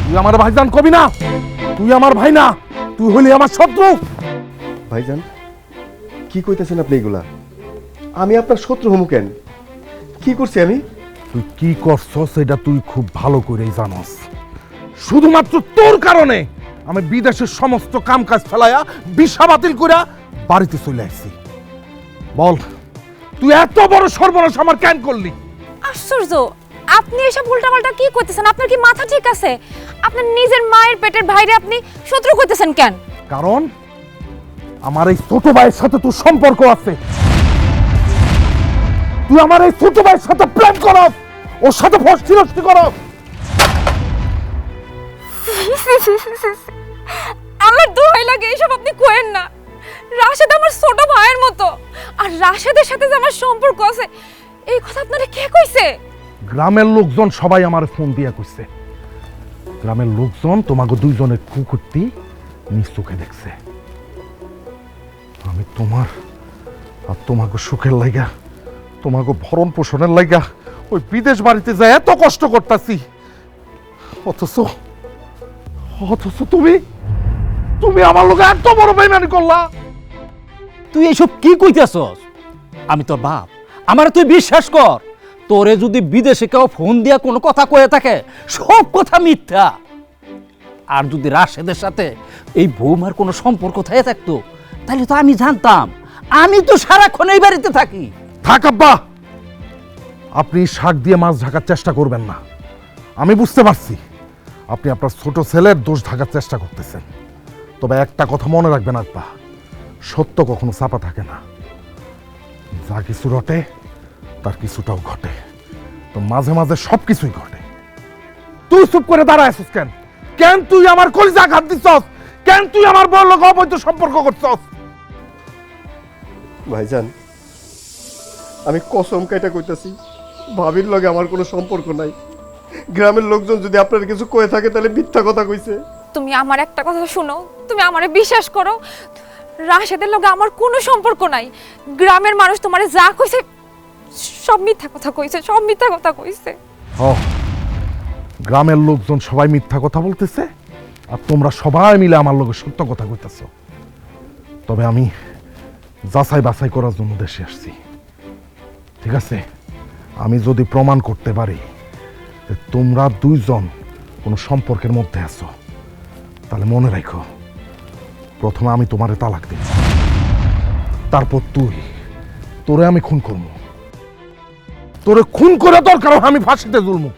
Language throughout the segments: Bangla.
তুই আমার ভাইজান কবি না, তুই আমার ভাই না, তুই হলি আমার শত্রু। ভাইজান কি কইতেছেন আপনি এগুলা? আমি আপনার শত্রু হমু কেন? কি করছি আমি? তুই কি করছস এটা তুই খুব ভালো করেই জানস। শুধুমাত্র তোর কারণে আমি বিদেশের সমস্ত কাম কাজ ফেলাইয়া ভিসা বাতিল করে বাড়িতে চলে আসছি। বল তুই এত বড় সর্বনাশ আমার কেন করলি? আশ্চর্য, আপনি এসব উল্টাপাল্টা কি করতেছেন? আপনার কি মাথা ঠিক আছে? আপনার নিজের মায়ের পেটের ভাইরে আপনি শত্রু করতেছেন কেন? কারণ আমার এই ছোট ভাইয়ের সাথে তোর সম্পর্ক আছে। তুই আমার এই ছোট ভাইয়ের সাথে প্রেম করস, ওর সাথে ফষ্টি করস। আমার দোহাই লাগে এইসব আপনি করেন না। রাশেদ আমার ছোট ভাইয়ের মতো, আর রাশেদের সাথে যে আমার সম্পর্ক আছে এই কথা আপনারা কে কইছে? গ্রামের লোকজন সবাই আমার ফোন দিয়া কইছে। গ্রামের লোকজন তোমাকে দুইজনের কুকুরটি নিজ চোখে দেখছে। আমি তোমার আর তোমাকে সুখের লাইগা, তোমাকে ভরণ পোষণের লাইগা ওই বিদেশ বাড়িতে যায় এত কষ্ট করতেছি, অথচ অথচ তুমি তুমি আমার লোক এত বড় বেইমানি করলা। তুই এইসব কি কইতেছস? আমি তোর বাপ, আমারে তুই বিশ্বাস কর। তোরে যদি বিদেশে কেউ ফোন দিয়া কোনো কথা কয়ে থাকে সব কথা মিথ্যা। আর যদি রাশেদের সাথে এই বৌমার কোনো সম্পর্ক থেকে থাকতো তাহলে তো আমি জানতাম। আমি তো সারাক্ষণ এই বাড়িতে থাকি। থাক আব্বা, আপনি শাক দিয়ে মাছ ঢাকার চেষ্টা করবেন না। আমি বুঝতে পারছি আপনি আপনার ছোট ছেলের দোষ ঢাকার চেষ্টা করতেছেন। তবে একটা কথা মনে রাখবেন আব্বা, সত্য কখনো চাপা থাকে না। যা কিছু রটে তার কিছুটাও ঘটে, তো মাঝে মাঝে সব কিছুই ঘটে। তুই চুপ করে দাঁড়ায় আছিস কেন? কেন তুই আমার কলিজা আঘাত দিছস? কেন তুই আমার বড় লোক অবৈধ সম্পর্ক করছস? ভাইজান আমি কসম কাইটা কইতাছি, ভাবির লগে আমার কোনো সম্পর্ক নাই। গ্রামের লোকজন যদি আপনার কিছু কয়ে থাকে তাহলে মিথ্যা কথা কইছে। তুমি আমার একটা কথা শোনো, তুমি আমারে বিশ্বাস করো, রাশেদের লগে আমার কোনো সম্পর্ক নাই। গ্রামের মানুষ তোমারে যা কইছে সব মিথ্যা কথা কইছে, সব মিথ্যা কথা কইছে। গ্রামের লোকজন সবাই মিথ্যা কথা বলতেছে আর তোমরা সবাই মিলে আমার লোকের সত্য কথা কইতেছ। তবে আমি যাচাই বাছাই করার জন্য দেশে আসছি, ঠিক আছে? আমি যদি প্রমাণ করতে পারি যে তোমরা দুইজন কোনো সম্পর্কের মধ্যে আছো, তাহলে মনে রাখো প্রথমে আমি তোমারে তালাক দিব, তারপর তোরে আমি খুন করবো। তোরে খুন করে দরকার আমি ফাঁসিতে ঝুলবো।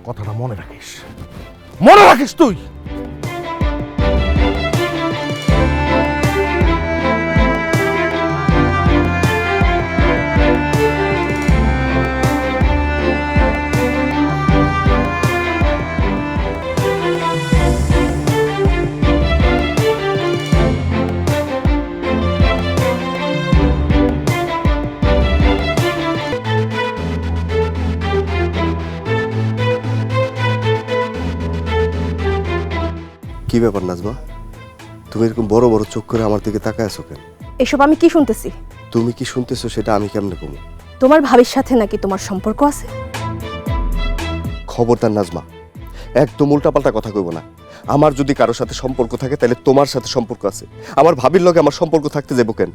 কথাটা মনে রাখিস, মনে রাখিস তুই। কি ব্যাপার নাজমা, তুমি এরকম বড় বড় চোখ করে আমার দিকে তাকায় আছো কেন? এসব আমি কি শুনতেছি? তুমি কি শুনতেছো সেটা আমি কেমনে কমু? তোমার ভাবির সাথে নাকি তোমার সম্পর্ক আছে? খবরদার নাজমা, একদম উল্টাপাল্টা কথা কইব না। আমার যদি কারোর সাথে সম্পর্ক থাকে তাহলে তোমার সাথে সম্পর্ক আছে। আমার ভাবির লগে আমার সম্পর্ক থাকতে যাবো কেন?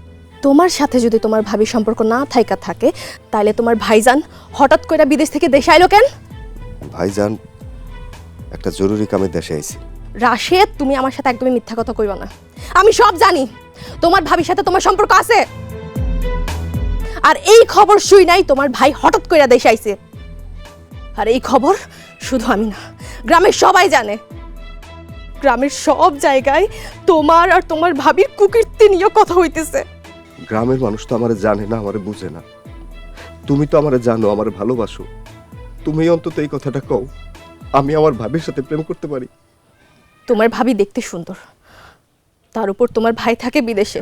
তোমার সাথে যদি তোমার ভাবির সম্পর্ক না থাইকা থাকে তাহলে তোমার ভাইজান হঠাৎ করে বিদেশ থেকে দেশে আইলো কেন? ভাইজান একটা জরুরি কামে দেশে আইছি। রাশেদ, তুমি আমার সাথে একদমই মিথ্যা কথা কইবা না। আমি সব জানি তোমার ভাবির সাথে তোমার সম্পর্ক আছে। আর এই খবর শুই নাই তোমার ভাই হঠাৎ করে দেশে আইছে। আর এই খবর শুধু আমি না, গ্রামের সবাই জানে। গ্রামের সব জায়গায় তোমার আর তোমার ভাবির কুকীর্তি নিয়ে কথা হইতেছে। গ্রামের মানুষ তো আমারে জানে না, আমারে বুঝে না। তুমি তো আমারে জানো, আমারে ভালোবাসো। তুমি অন্তত এই কথাটা কও, আমি আমার ভাবির সাথে প্রেম করতে পারি। তোমার ভাবি দেখতে সুন্দর, তার উপর তোমার ভাই থাকে বিদেশে।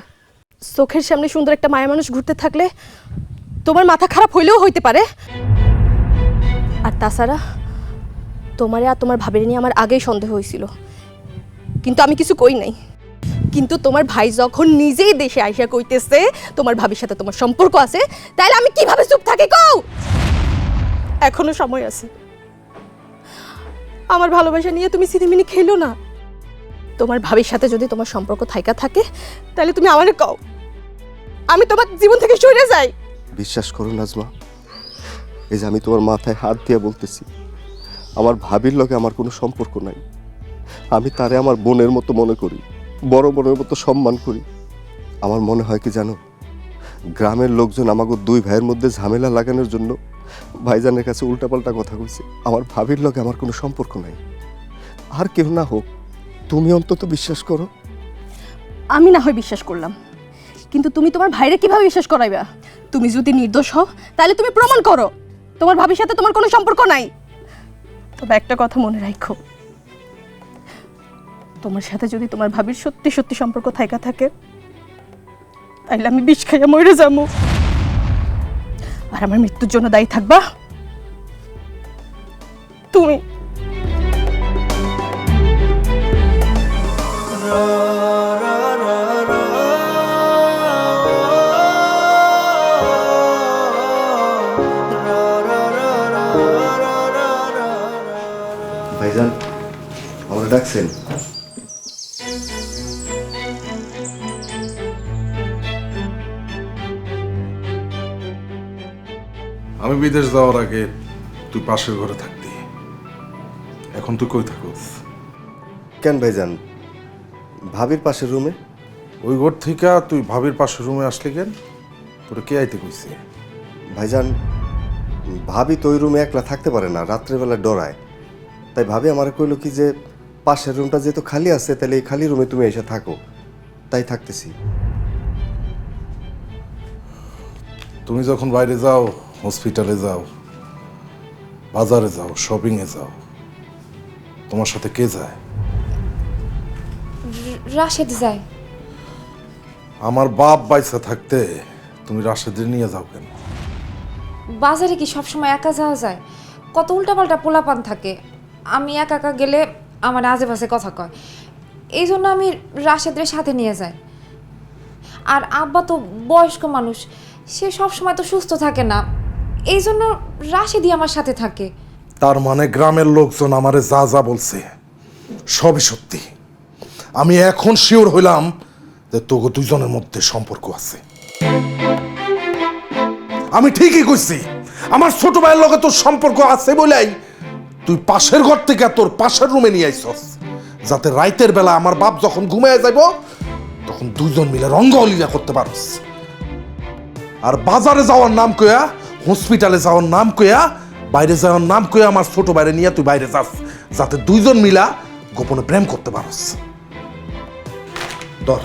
চোখের সামনে সুন্দর একটা মায়া মানুষ ঘুরতে থাকলে তোমার মাথা খারাপ হইলেও হইতে পারে। আর তাছাড়া তোমারে আর তোমার ভাবির নিয়ে আমার আগেই সন্দেহ হয়েছিল, কিন্তু আমি কিছু কই নাই। কিন্তু তোমার ভাই যখন নিজেই দেশে আইসা কইতেছে তোমার ভাবির সাথে তোমার সম্পর্ক আছে, তাইলে আমি কিভাবে চুপ থাকি কও? এখনো সময় আছে, আমার ভালোবাসা নিয়ে তুমি সিনেমিনি খেলো না। তোমার ভাবির সাথে যদি তোমার সম্পর্ক থাইকা থাকে তাহলে তুমি আমারে কও, আমি তোমার জীবন থেকে সরে যাই। বিশ্বাস করো নাজমা, এই যে আমি তোমার মাথায় হাত দিয়ে বলতেছি, আমার ভাবির লগে আমার কোনো সম্পর্ক নাই। আমি তারে আমার বোনের মতো মনে করি, বড় বোনের মতো সম্মান করি। আমার মনে হয় কি জানো, গ্রামের লোকজন আমাকে দুই ভাইয়ের মধ্যে ঝামেলা লাগানোর জন্য ভাইজানের কাছে উল্টাপাল্টা কথা কইছে। আমার ভাবির লগে আমার কোনো সম্পর্ক নাই। আর কেউ না হোক, তুমি অন্তত বিশ্বাস করো। আমি না হয় বিশ্বাস করলাম, কিন্তু তুমি তোমার ভাইরে কিভাবে বিশ্বাস করাইবা? তুমি যদি নির্দোষ হও তাহলে তুমি প্রমাণ করো তোমার ভাবির সাথে তোমার কোনো সম্পর্ক নাই। তবে একটা কথা মনে রাখো, তোমার সাথে যদি তোমার ভাবির সত্যি সত্যি সম্পর্ক থাকা থাকে তাইলে আমি বিষ খাইয়া মরে যাবো, আর আমার মৃত্যুর জন্য দায়ী থাকবা তুমি। ভাইজান, আমরা ডাকছেন? আমি বিদেশ যাওয়ার আগে তুই পাশের ঘরে থাকতি, এখন তুই কই থাকস? কেন ভাইজান, ভাবির পাশের রুমে? ওই ঘর থেকে তুই ভাবির পাশের রুমে আসলি কেন? তোর কে আইতে কইছে? ভাইজান, ভাবি তো ওই রুমে একলা থাকতে পারে না, রাত্রেবেলা ডরায়। তাই ভাবি আমার কইলো কি যে পাশের রুমটা যেহেতু খালি আছে, তাহলে এই খালি রুমে তুমি এসে থাকো। তাই থাকতেছি। তুমি যখন বাইরে যাও, হসপিটালে যাও, বাজারে যাও, শপিংয়ে যাও, তোমার সাথে কে যায়? রাশেদ যায়। আমার বাপ বাইসা থাকতে তুমি রাশেদের নিয়ে যাও কেন? বাজারে কি সবসময় একা যাওয়া যায়? কত উল্টাপাল্টা পোলাপান থাকে, আমি একা একা গেলে আমার আশেপাশে কথা কয়, এই জন্য আমি রাশেদের সাথে নিয়ে যাই। আর আব্বা তো বয়স্ক মানুষ, সে সবসময় তো সুস্থ থাকে না, এই জন্য রাশেদই আমার সাথে থাকে। তার মানে গ্রামের লোকজন আমারে যা যা বলছে সবই সত্যি। আমি এখন শিওর হইলাম যে তোকে দুজনের মধ্যে সম্পর্ক আছে। আমি ঠিকই কইছি, আমার ছোট ভাইয়ের লগে তোর সম্পর্ক আছে বলেই তুই পাশের ঘর থেকে তোর পাশের রুমে নিয়ে আইছস, যাতে রাইতের বেলা আমার বাপ যখন ঘুমিয়ে যাইব তখন দুজন মিলে রঙ্গলীলা করতে পারস। আর বাজারে যাওয়ার নাম কইয়া, হসপিটালে যাওয়ার নাম কইয়া, বাইরে যাওয়ার নাম কইয়া আমার ছোট বাইরে নিয়ে তুই বাইরে যাস, যাতে দুইজন মিলা গোপনে প্রেম করতে পারস। ধর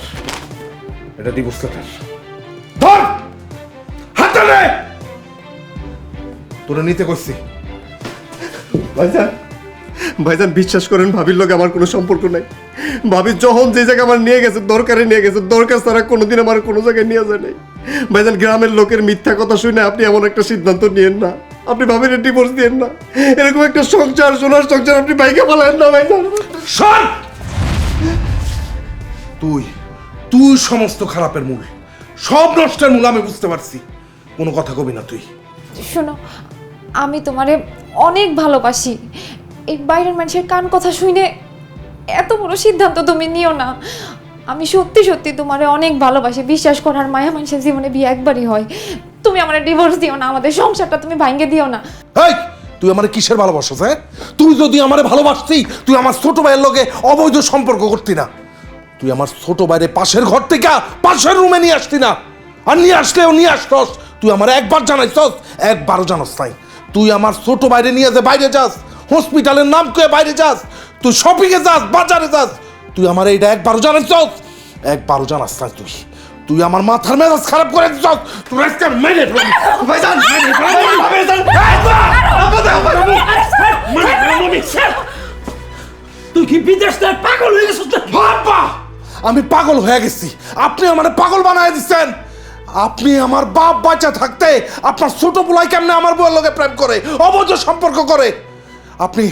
এটা ডিভোর্স লেটার, ধর হাতে নে, তোরা নিতে কইছি। ভাইজান, ভাইজান বিশ্বাস করেন, ভাবির লগে আমার কোনো সম্পর্ক নাই। ভাবি যখন যে জায়গায় আমার নিয়ে গেছে, দরকারে নিয়ে গেছে, দরকার ছাড়া কোনোদিন আমার কোনো জায়গায় নিয়ে যায় নাই। ভাইজান, গ্রামের লোকের মিথ্যা কথা শুনে আপনি এমন একটা সিদ্ধান্ত নিয়েন না। আপনি ভাবির ডিভোর্স দিয়েন না। এরকম একটা সংসার, সোনার সংসার আপনি বাইকে পালায়েন না ভাইজান। শোন, তুই তুই সমস্ত খারাপের মূল, সব নষ্টের মূল আমি বুঝতে পারছি। কোনো কথা কবি না তুই। শোনো, আমি তোমারে অনেক ভালোবাসি, এই বাইরের মানুষের কান কথা শুনে এত বড় সিদ্ধান্ত তুমি নিও না। আমি সত্যি সত্যি তোমারে অনেক ভালোবাসি, বিশ্বাস করার মায়া মানুষের জীবনে বিয়ে একবারই হয়। তুমি আমার ডিভোর্স দিও না, আমাদের সংসারটা তুমি ভাঙিয়ে দিও না। এই তুই আমার কিসের ভালোবাসছ? হ্যাঁ, তুই যদি আমারে ভালোবাসতি তুই আমার ছোট ভাইয়ের লগে অবৈধ সম্পর্ক করতি না। তুই আমার ছোট ভাইয়ের পাশের ঘর থেকে পাশের রুমে নিয়ে আসতি না। আর নিয়ে আসলেও নিয়ে আসতস, তুই আমার একবার জানাইছস, একবারও জানাস নাই। তুই আমার ছোট ভাইরে নিয়ে যে বাইরে যাস, হসপিটালের নাম কয়ে বাইরে যাস, তুই শপিংয়ে যাস, বাজারে যাস, তুই আমার এইটা একবারও জানাইছস? একবারও জানাস নাই তুই। তুই আমার মাথার মেজাজ খারাপ করে দিছস। তুই আজকে মেরে ফেলবি। ভাইজান, তুই কি বিদেশ থেকে পাগল হয়ে গেছিস? বাবা, আমি পাগল হয়ে গেছি। আপনি আমারে পাগল বানায় দিচ্ছেন। আপনি আমার বাপ বাচ্চা থাকতে আপনার ছোট পোলাই কেমনে আমার বউয়ের লগে প্রেম করে, অবৈধ সম্পর্ক করে? আপনি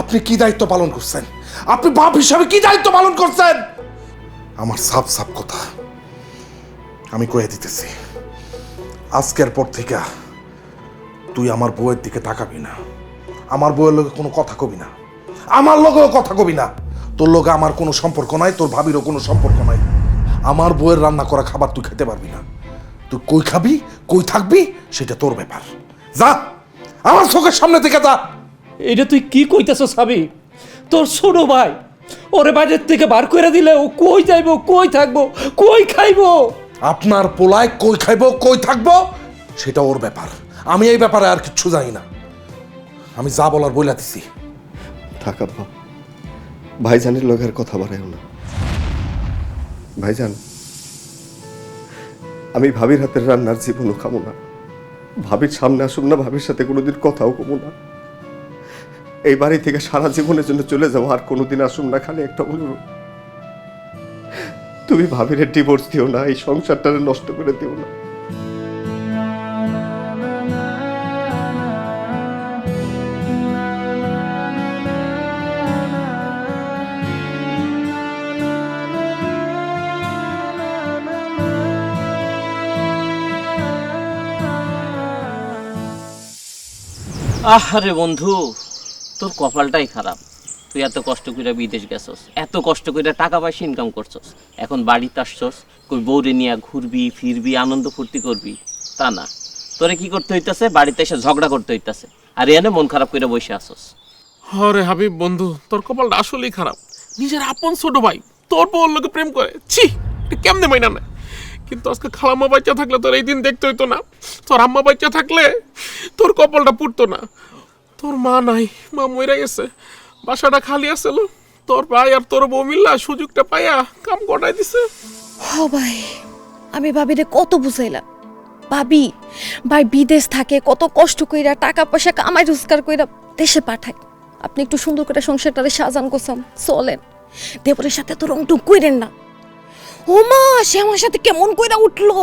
আপনি কি দায়িত্ব পালন করছেন? আপনি বাপ হিসাবে কি দায়িত্ব পালন করছেন? আমার সাপ সাপ কথা আমি কয়ে দিতেছি, আজকের পর থেকে তুই আমার বউয়ের দিকে তাকাবি না। আমার বউয়ের লোকে কোনো কথা কবি না, আমার লগেও কথা কবি না। তোর লোকে আমার কোনো সম্পর্ক নাই, তোর ভাবিরও কোনো সম্পর্ক নাই। আমার বউয়ের রান্না করা খাবার তুই খেতে পারবি না। তুই কই খাবি, কই থাকবি, সেটা তোর ব্যাপার। যা, আমার চোখের সামনে থেকে যা। এটা তুই কি কইতেছস হাবিব? তোর ছোট ভাই, ওরে বাইরের থেকে বার করে দিলে ও কই যাইবো, কই থাকবো, কই খাইবো? আপনার পোলায় কই খাইবো, কই থাকবো, সেটা ওর ব্যাপার। আমি এই ব্যাপারে আর কিচ্ছু জানি না। আমি যা বলার বইলা দিছি। থাক আব্বা, ভাইজানের লগের কথা বাড়াইও না। ভাইজান, আমি ভাবির হাতের রান্নার জীবনও খাবো না। ভাবির সামনে আসুন না, ভাবির সাথে কোনোদিন কথাও কমো না। এই বাড়ি থেকে সারা জীবনের জন্য চলে যাবো, আর কোনোদিন আসুন না। খালি একটা অনুরোধ, তুমি ভাবির ডিভোর্স দিও না, এই সংসারটা নষ্ট করে দিও না। আরে বন্ধু, তোর কপালটাই খারাপ। তুই এত কষ্ট করে বিদেশ গেছস, এত কষ্ট করে টাকা পয়সা ইনকাম করছস, এখন বাড়িতে আসছস, কই বউরে নিয়ে ঘুরবি ফিরবি আনন্দ ফুর্তি করবি, তা না। তোরে কি করতে হইতাছে? বাড়িতে এসে ঝগড়া করতে হইতাছে, আর এনে মন খারাপ করে বসে আসছস। আরে হাবিব বন্ধু, তোর কপালটা আসলেই খারাপ। নিজের আপন ছোট ভাই তোর বউর লোকে প্রেম করে, ছি, এটা কেমনে মাইনা না। কিন্তু আজকে খালাম্মা বাচ্চা থাকলে তোর এই দিন দেখতে হইতো না। তোর আম্মা বাচ্চা থাকলে তোর কপালটা পুড়তো না। তোর মা নাই, মা মইরা গেছে, বাসাটা খালি আছিল। তোর ভাই আর তোর বউ মিল্লা সুযোগটা পাইয়া কাম গড়াই দিছে। ভাই, আমি ভাবিরে কত বুঝাইলাম, ভাবি ভাই বিদেশ থাকে, কত কষ্ট কইরা টাকা পয়সা কামাই রোজগার কইরা দেশে পাঠায়। আপনি একটু সুন্দর করে সংসারটারে সাজান গোছান, চলেন। দেবরের সাথে তো রংটুং কইরেন না। ও মা, সে আমার সাথে কেমন কইরা উঠলো,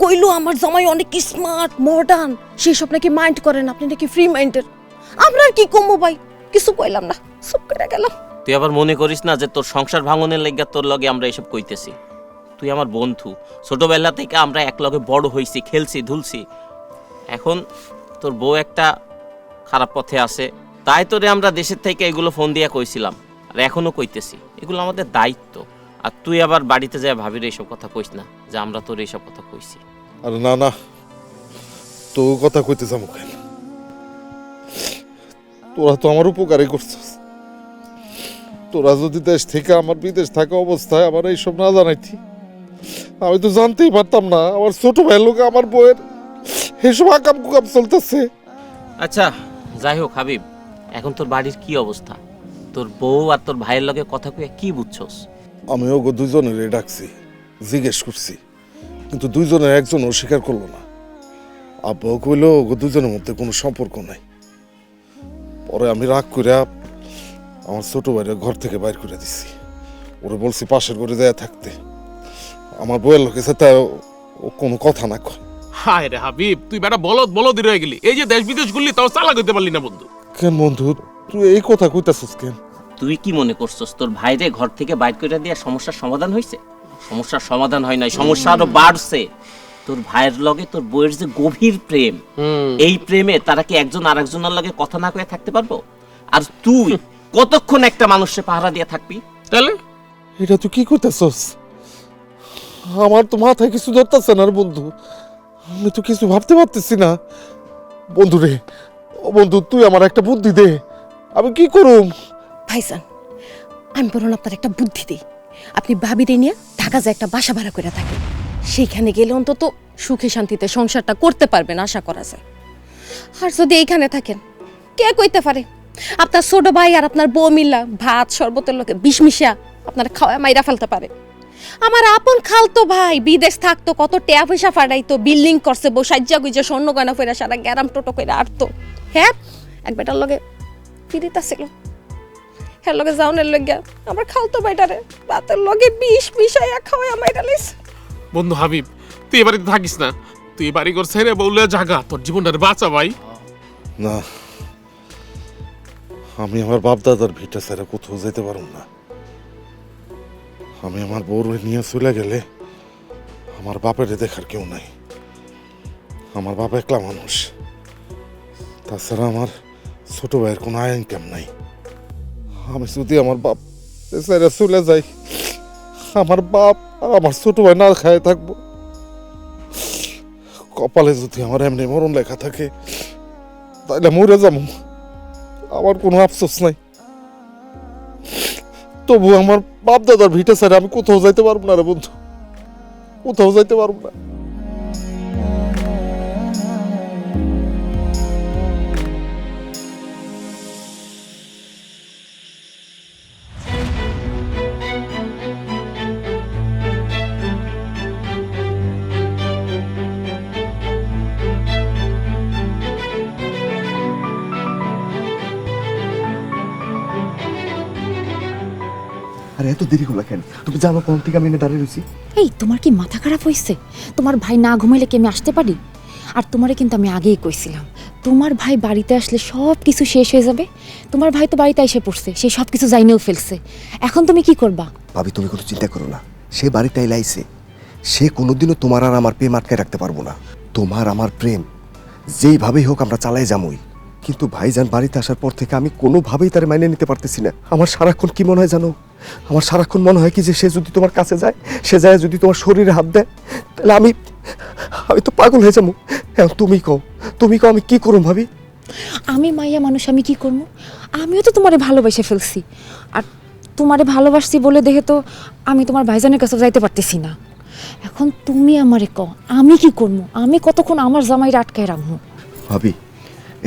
কইলো আমার জামাই অনেক স্মার্ট মডার্ন, সেই সব নাকি মাইন্ড করেন, আপনি নাকি ফ্রি মাইন্ডের। আমরা আর কি কমবো ভাই, কিছু কইলাম না, চুপ করে গেলাম। তুই আবার মনে করিস না যে তোর সংসার ভাঙনের লাগিয়া তোর লগে আমরা এসব কইতেছি। তুই আমার বন্ধু, ছোটবেলা থেকে আমরা এক লগে বড় হইছি, খেলছি ধুলছি। এখন তোর বউ একটা খারাপ পথে আছে, তাই তোরে আমরা দেশের থেকে এগুলো ফোন দিয়া কইছিলাম, আর এখনো কইতেছি। এগুলো আমাদের দায়িত্ব। আর তুই আবার বাড়িতে যায় ভাবির এইসব কথা কইস না যে আমরা তোর এইসব কথা কইছি। আরে না না, তো কথা কইতে যাবো কেন? তোরা তো আমার উপকারই করছিস। তোরা যদি দেশ থেকে আমার বিদেশ থাকা অবস্থায় আমার এইসব না জানাইতি, আমি তো জানতেই পারতাম না আমার ছোট ভাইয়ের লোক আমার বউয়ের এইসব আকাম কুকাম চলতেছে। আচ্ছা যাই হোক হাবিব, এখন তোর বাড়ির কি অবস্থা? তোর বউ আর তোর ভাইয়ের লগে কথা কইয়া কি বুঝছস? আমি ওগো দুইজনের ডাকছি, জিজ্ঞেস করছি, কিন্তু দুইজনের একজনও স্বীকার করলো না। আব্বাও কইল ওগো দুজনের মধ্যে কোনো সম্পর্ক নাই। পরে আমি রাগ করে আমার ছোট ভাইয়ের ঘর থেকে বাইর করে দিছি। ওরে বলছি পাশের ঘরে যায় থাকতে, আমার বউয়ের লোকের সাথে ও কোনো কথা না কয়। হায় রে হাবিব, তুই বেটা বলদ রয়ে গেলি। এই যে দেশ বিদেশ ঘুরলি, তাও চালাক হইতে পারলি না বন্ধু। কেন বন্ধু, তুই এই কথা কইতাছিস কেন? তুই কি মনে করছস তোর ভাইরে ঘর থেকে বাইর করে দিয়া সমস্যার সমাধান হইছে? সমস্যার সমাধান হয় নাই, সমস্যা আরো বাড়ছে। তোর ভাইয়ের লগে তোর বউয়ের যে গভীর প্রেম, এই প্রেমে তারা কি একজন আরেকজনের লগে কথা না কয়ে থাকতে পারবো? আর তুই কতক্ষণ একটা মানুষে পাহারা দিয়ে থাকবি? তাহলে এটা তুই কি কইতাছস? আমার তো মাথায় কিছু ধরতেছে না রে বন্ধু, আমি তো কিছু ভাবতে পারতেছি না। বন্ধু রে, ও বন্ধু, তুই আমার একটা বুদ্ধি দে, আমি কি করুম? ভাইজান, আমি বরং আপনার একটা বুদ্ধি দিই। আপনি ভাবিরে নিয়ে ঢাকা যায় একটা বাসা ভাড়া করে থাকেন, সেইখানে গেলে অন্তত সুখে শান্তিতে সংসারটা করতে পারবেন আশা করা যায়। আর যদি এইখানে থাকেন, কে কইতে পারে আপনার ছোট ভাই আর আপনার বউ মিল্লা ভাত শরবতের লোকে বিষ মিশিয়া আপনার খাওয়া মাইরা ফেলতে পারে। আমার আপন খালতো ভাই বিদেশ থাকতো, কত টেয়া পয়সা ফাটাইতো, বিল্ডিং করছে, বউ সাজ্জা গুইজা স্বর্ণ গয়না ফেরা সারা গ্যারাম টোটো করে আটতো। হ্যাঁ, এক বেটার লগে ফিরিতা ছিল, হ্যাঁ লগে যাওনের লগে আমার খালতো ভাইটারে ভাতের লগে বিষ মিশাইয়া খাওয়াই মাইরা লাইছে। বন্ধু হাবিব, তুই এ বাড়িতে থাকিস না। তুই এ বাড়ি ঘর ছেড়ে বউলে জাগা, তোর জীবনটারে বাঁচা ভাই। না, আমি আমার বাপ দাদার ভিটা ছেড়ে কোথাও যেতে পারব না। আমি আমার বউর নিয়ে চলে গেলে আমার বাপের দেখার কেউ নাই। আমার বাপ একলা মানুষ, তাছাড়া আমার ছোট ভাইয়ের কোনো আয় ইনকাম নাই। আমি যদি আমার বাপ ছেড়ে চলে যাই, আমার বাপ আর আমার ছোট ভাই না খায় থাকবো। কপালে যদি আমার এমনি মরণ লেখা থাকে তাইলে মরে যাবো, আমার কোনো আফসোস নাই। তবু আমার বাপ দাদার ভিটে ছেড়ে আমি কোথাও যাইতে পারবো না রে বন্ধু, কোথাও যাইতে পারবো না। আরে এত দেরি হলো কেন? তুমি জানো কোন থেকে আমি এনে দাঁড়িয়ে রয়েছি? এই তোমার কি মাথা খারাপ হয়েছে? তোমার ভাই না ঘুমাইলে কি আমি আসতে পারি? আর তোমারে কিন্তু আমি আগেই কইছিলাম, তোমার ভাই বাড়িতে আসলে সব কিছু শেষ হয়ে যাবে। তোমার ভাই তো বাড়িতে এসে পড়ছে, সে সব কিছু জাইনেও ফেলছে। এখন তুমি কি করবা? ভাবি তুমি কোনো চিন্তা করো না, সে বাড়িতে এলাইছে, সে কোনোদিনও তোমার আর আমার প্রেম আটকায় রাখতে পারবো না। তোমার আমার প্রেম যেইভাবেই হোক আমরা চালাই যামই। কিন্তু ভাইজান বাড়িতে আসার পর থেকে আমি কোনোভাবেই তার মাইনে নিতে পারতেছি না। আমার সারাক্ষণ কি মনে হয় জানো? আমার সারাক্ষণ মনে হয় কি যে সে যদি তোমার কাছে যায়, সে যায় যদি তোমার শরীরে হাত দেয়, তাহলে আমি তো পাগল হয়ে যাবো। এখন তুমি কও আমি কি করুম ভাবি? আমি মাইয়া মানুষ, আমি কি করবো? আমিও তো তোমারে ভালোবেসে ফেলছি। আর তোমারে ভালোবাসছি বলে দেখে তো আমি তোমার ভাইজানের কাছে যাইতে পারতেছি না। এখন তুমি আমারে কও আমি কি করবো? আমি কতক্ষণ আমার জামাইরে আটকায় রাখবো? ভাবি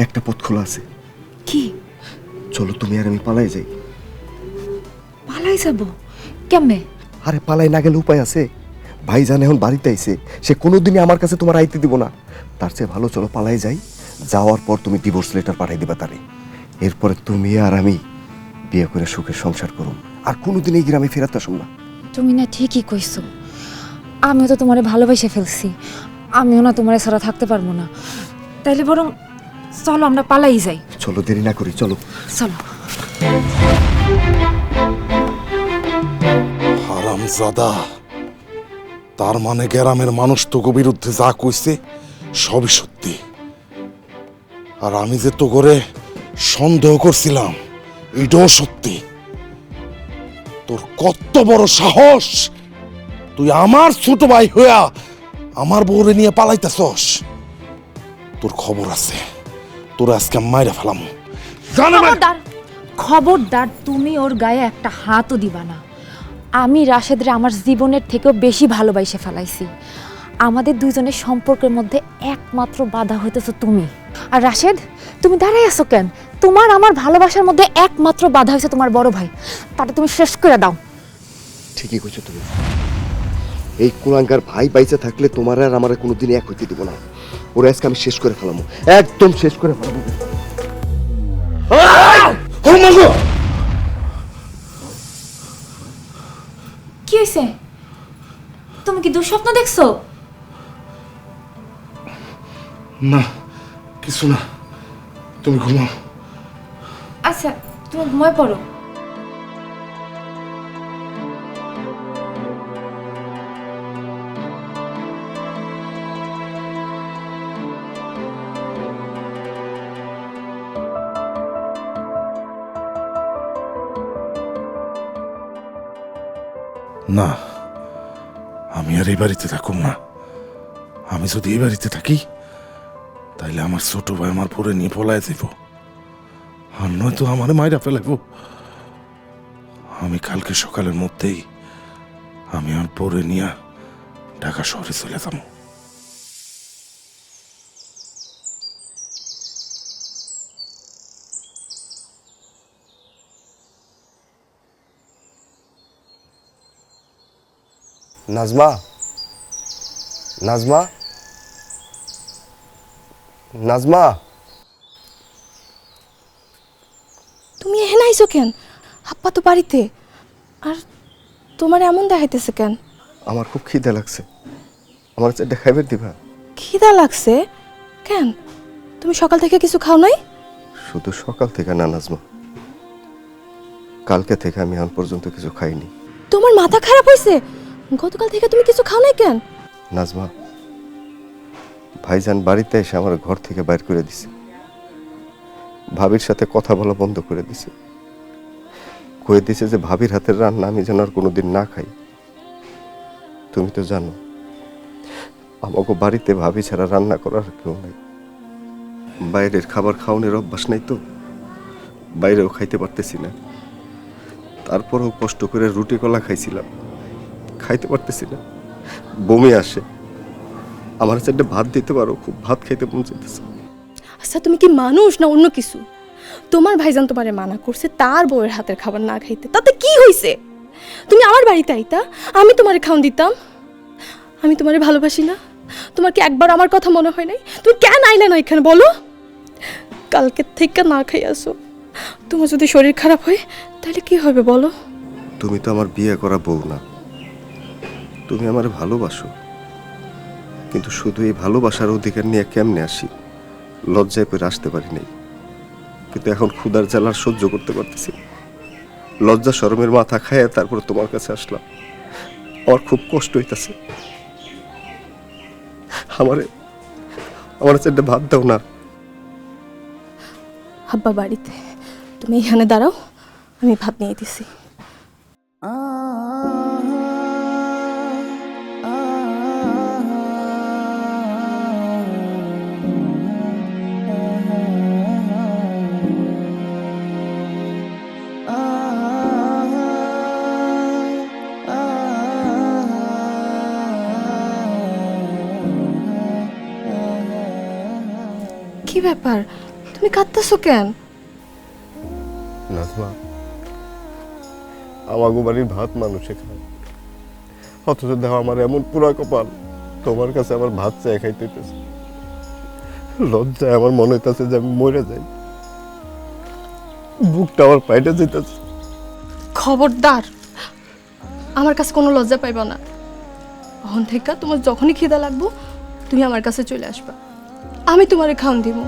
একটা পথ খোলা আছে। কি? চলো তুমি আর আমি পালাই যাই। পালাই যাবো কেমনে? আরে পালাই না গেলে উপায় আছে। ভাইজান এখন বাড়িতে আইছে, সে কোনোদিনই আমার কাছে তোমার আইতে দিব না। তার চেয়ে ভালো চলো পালাই যাই। যাওয়ার পর তুমি ডিভোর্স লেটার পাঠাই দিবা তারে। এরপরে তুমি আর আমি বিয়ে করে সুখের সংসার করুম, আর কোনোদিন এই গ্রামে ফেরাতে আসুন না। তুমি না ঠিকই কইছো, আমিও তো তোমারে ভালোবেসে ফেলছি। আমিও না তোমারে ছাড়া থাকতে পারবো না। তাইলে বরং চলো আমরা পালাই যাই। চলো দেরি না করি, চলো। চলো। হারামজাদা, তার মানে গ্রামের মানুষ তোকে বিরুদ্ধে যা কইছে সবই সত্যি। আর আমি যে তো করে সন্দেহ করছিলাম এটাও সত্যি। তোর কত বড় সাহস! তুই আমার ছোট ভাই হইয়া আমার বউরে নিয়ে পালাইতেছস। তোর খবর আছে, তোর আজকে মাইরা ফেলাম। খবরদার, খবরদার, তুমি ওর গায়ে একটা হাতও দিবা না। আমি রাশেদরে আমার জীবনের থেকেও বেশি ভালোবাসে ফেলাইছি। আমাদের দুইজনের সম্পর্কের মধ্যে একমাত্র বাধা হইতেছো তুমি। আর রাশেদ, তুমি দাঁড়াই আছো কেন? তোমার আমার ভালোবাসার মধ্যে একমাত্র বাধা হয়েছে তোমার বড় ভাই, তাটা তুমি শেষ করে দাও। ঠিকই কইছো তুমি। এই কুলাঙ্গার ভাই বাইচে থাকলে তোমার আর আমার কোনোদিন এক হইতে দিব না। ওরা আজকে আমি শেষ করে ফেলামো, একদম শেষ করে ফেলাবো। কি হয়েছে? তুমি কি দুঃস্বপ্ন দেখছো? না, কিছু না, তুমি ঘুমাও। আচ্ছা, তুমি ঘুমায় পড়ো। না, আমি আর এই বাড়িতে থাকুম না। আমি যদি এই বাড়িতে থাকি তাইলে আমার ছোট ভাই আমার পরে নিয়ে পলায় যাব, আর নয়তো আমার মাইরা ফেলাইব। আমি কালকে সকালের মধ্যেই আমি আর পরে নিয়ে ঢাকা শহরে চলে যাব। নাজমা, নাজমা, নাজমা, তুমি এখানে আইছো কেন? আব্বা তো বাড়িতে। আর তোমার এমন দেখাইতেছে কেন? আমার খুব খিদে লাগছে, আমার চারটা খাইবার দিবা? খিদা লাগছে কেন? তুমি সকাল থেকে কিছু খাও নাই? শুধু সকাল থেকে না নাজমা, কালকে থেকে আমি এখন পর্যন্ত কিছু খাইনি। তোমার মাথা খারাপ হয়েছে? গতকাল থেকে তুমি কিছু খাও নাই কেন? নাজমা, ভাইজান বাড়িতে এসে আমার ঘর থেকে বাইর করে দিছে। ভাবির সাথে কথা বলা বন্ধ করে দিছে, কয়ে দিছে যে ভাবির হাতের রান্না আমি যেন আর কোনোদিন না খাই। তুমি তো জানো আমাকে বাড়িতে ভাবি ছাড়া রান্না করার কেউ নাই। বাইরের খাবার খাওয়ানোর অভ্যাস নাই তো, বাইরেও খাইতে পারতেছি না। তারপরেও কষ্ট করে রুটি কলা খাইছিলাম, খাইতে পারতেছি না, বমি আসে। আমার চারটে ভাত দিতে পারো, খুব ভাত খাইতে মন চাইতেছে। আচ্ছা তুমি কি মানুষ না অন্য কিছু? তোমার ভাইজান তোমারে মানা করছে তার বউয়ের হাতের খাবার না খাইতে, তাতে কি হইছে? তুমি আমার বাড়িতে আইতা, আমি তোমারে খাওন দিতাম। আমি তোমারে ভালোবাসি না? তোমার কি একবার আমার কথা মনে হয় নাই? তুমি কেন আইলে না এখানে বলো? কালকে থেকে না খাই আসো, তোমার যদি শরীর খারাপ হয় তাহলে কি হবে বলো? তুমি তো আমার বিয়ে করা বউ না, তুমি আমার ভালোবাসো, কিন্তু শুধু এই ভালোবাসার অধিকার নিয়ে কেমনে আসি? লজ্জায় পেরে আসতে পারি নাই, কিন্তু এখন ক্ষুধার জ্বালার সহ্য করতে পারতেছি না। লজ্জা শরমের মাথা খায় তারপর তোমার কাছে আসলাম। আমার খুব কষ্ট হইতাছে, আমার চারটে ভাত দাও না। আব্বা বাড়িতে, তুমি এখানে দাঁড়াও, আমি ভাত নিয়ে দিছি। কি ব্যাপার, তুমি কাঁদতেছো কেন? নাজমা, আমাগো বাড়ির ভাত মানুষে খায়, অথচ দেখো আমার এমন পুরা কপাল, তোমার কাছে আমার ভাত চাই খাইতে হইতেছে। লজ্জায় আমার মনে হইতেছে যে আমি মরে যাই, বুকটা আমার পাইটা যেতেছে। খবরদার, আমার কাছে কোনো লজ্জা পাইবা না। এখন থেকে তোমার যখনই খিদা লাগবো তুমি আমার কাছে চলে আসবা, আমি তোমারে খাওন দিব।